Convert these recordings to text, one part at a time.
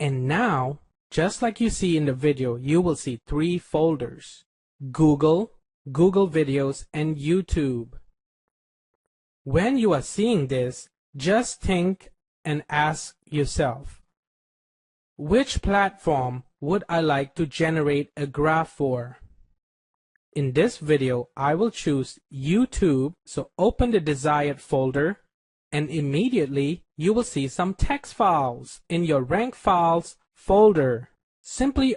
And now, just like you see in the video, you will see 3 folders: Google, Google Videos, and YouTube. When you are seeing this, just think and ask yourself, which platform would I like to generate a graph for? In this video, I will choose YouTube, so open the desired folder, and immediately you will see some text files in your rank files folder. Simply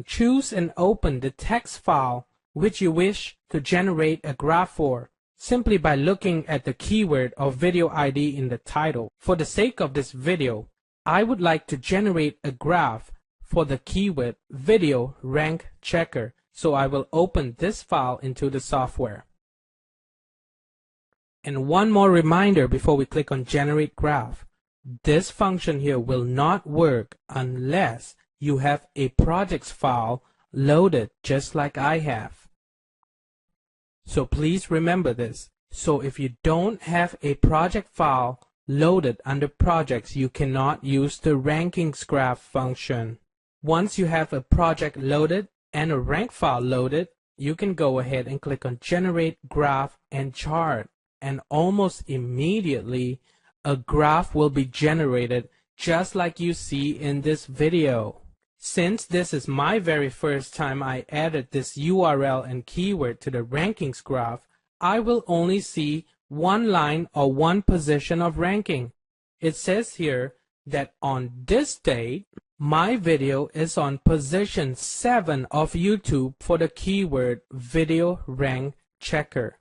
choose and open the text file which you wish to generate a graph for, simply by looking at the keyword or video ID in the title. For the sake of this video, I would like to generate a graph for the keyword video rank checker, so I will open this file into the software. And one more reminder before we click on generate graph: this function here will not work unless you have a projects file loaded just like I have. So please remember this. So if you don't have a project file loaded under projects, you cannot use the rankings graph function. Once you have a project loaded and a rank file loaded, you can go ahead and click on generate graph and chart, and almost immediately a graph will be generated just like you see in this video. Since this is my very first time I added this URL and keyword to the rankings graph, I will only see one line or one position of ranking. It says here that on this date, my video is on position 7 of YouTube for the keyword video rank checker.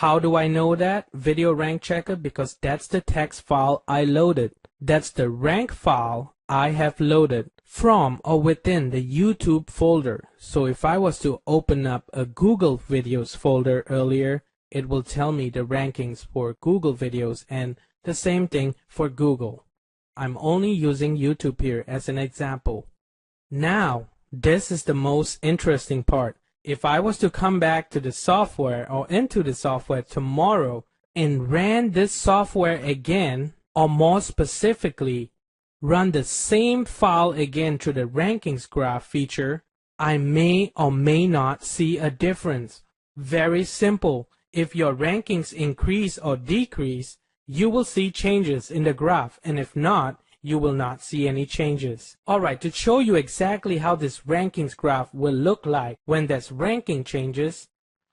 How do I know that? Video rank checker, because that's the text file I loaded. That's the rank file I have loaded from or within the YouTube folder. So if I was to open up a Google Videos folder earlier, it will tell me the rankings for Google Videos, and the same thing for Google. I'm only using YouTube here as an example. Now, this is the most interesting part. If I was to come back to the software or into the software tomorrow and ran this software again, or more specifically, run the same file again to the rankings graph feature, I may or may not see a difference. Very simple. If your rankings increase or decrease, you will see changes in the graph, and if not, you will not see any changes. Alright, to show you exactly how this rankings graph will look like when there's ranking changes,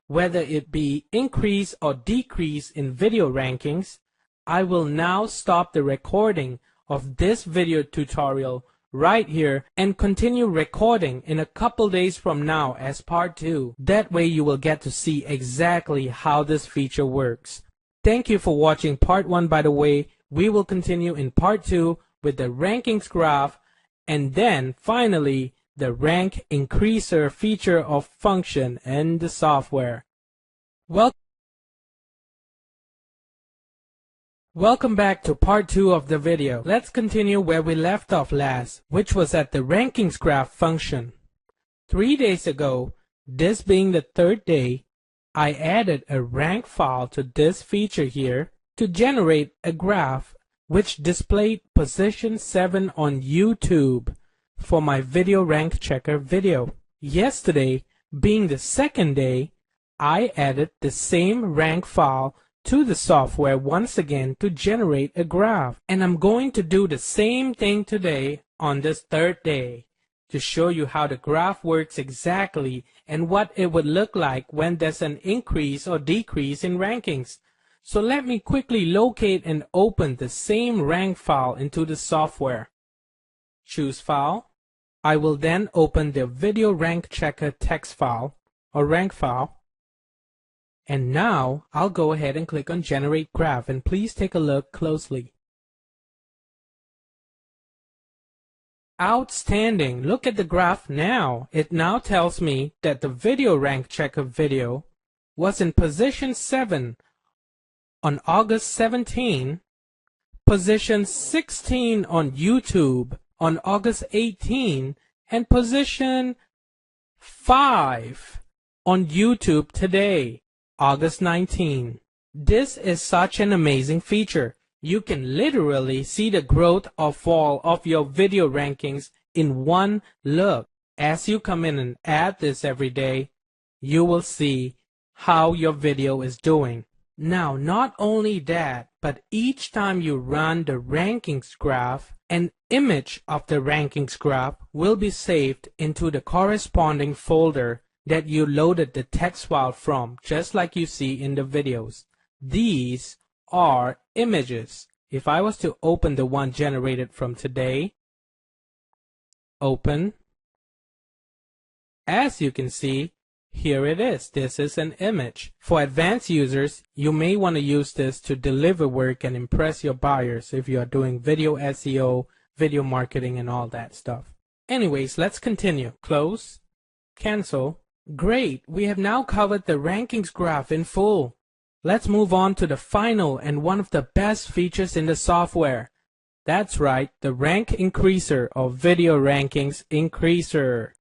whether it be increase or decrease in video rankings, I will now stop the recording of this video tutorial right here and continue recording in a couple days from now as part 2. That way you will get to see exactly how this feature works. Thank you for watching part 1, by the way. We will continue in part 2 with the rankings graph, and then finally the rank increaser feature of function in the software. Welcome back to part 2 of the video. Let's continue where we left off last, which was at the rankings graph function. 3 days ago, this being the 3rd day, I added a rank file to this feature here to generate a graph which displayed position 7 on YouTube for my video rank checker video. Yesterday, being the 2nd day, I added the same rank file to the software once again to generate a graph. And I'm going to do the same thing today on this 3rd day to show you how the graph works exactly and what it would look like when there's an increase or decrease in rankings. So let me quickly locate and open the same rank file into the software. Choose File. I will then open the video rank checker text file or rank file. And now I'll go ahead and click on Generate Graph, and please take a look closely. Outstanding! Look at the graph now. It now tells me that the video rank checker video was in position 7 on August 17, position 16 on YouTube on August 18, and position 5 on YouTube today, August 19. This is such an amazing feature. You can literally see the growth or fall of your video rankings in one look. As you come in and add this every day, you will see how your video is doing. Now, not only that, but each time you run the rankings graph, an image of the rankings graph will be saved into the corresponding folder that you loaded the text file from, just like you see in the videos. These are images. If I was to open the one generated from today, open, as you can see, here it is. This is an image. For advanced users, you may want to use this to deliver work and impress your buyers if you are doing video SEO, video marketing, and all that stuff. Anyways, let's continue. Close, cancel. Great, we have now covered the rankings graph in full. Let's move on to the final and one of the best features in the software. That's right, the rank increaser or video rankings increaser.